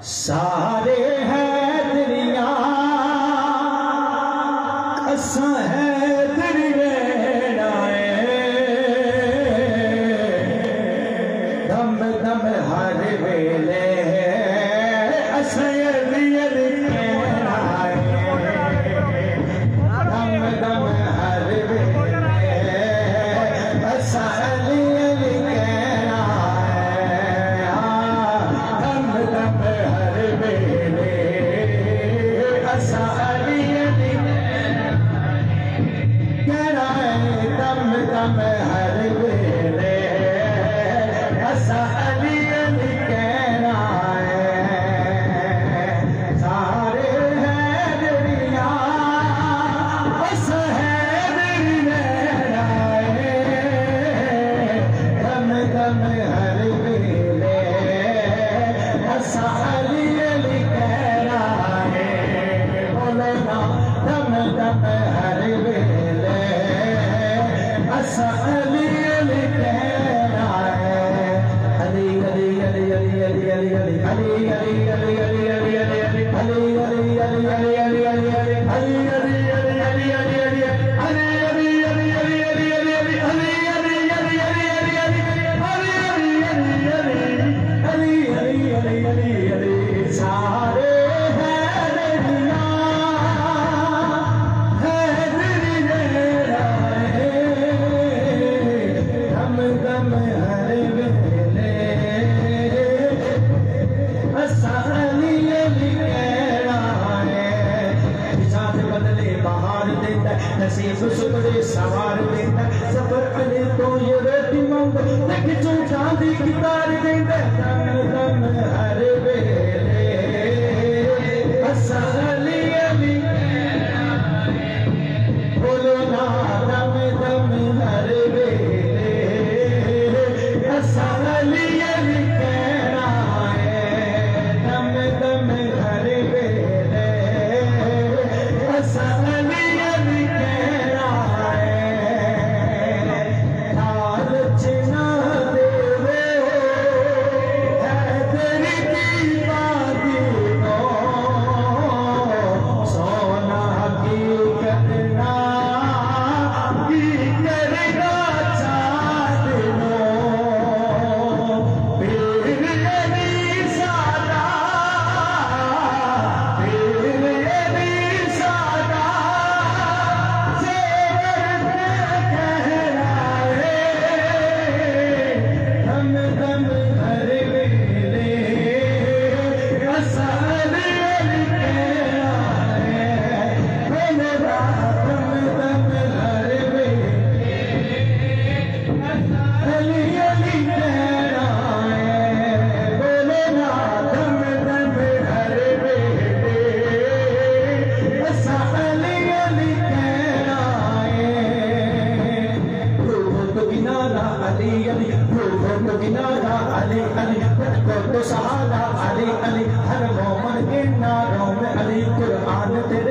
सारे है दुनिया असा है दुनियाए दम दम हर वेले असा दम दम हर वेले असा नसीब सुपरे सवार देता सफर अले तो ये रोटी मंग तक जो चांदी की तार देता दम दम हर वेले असली अली बोलो ना दम दम हर वेले असली अली कहना है दम दम हर वेले असली सहारा अली अली हर मोमन के नारों में अली कुरान तेरे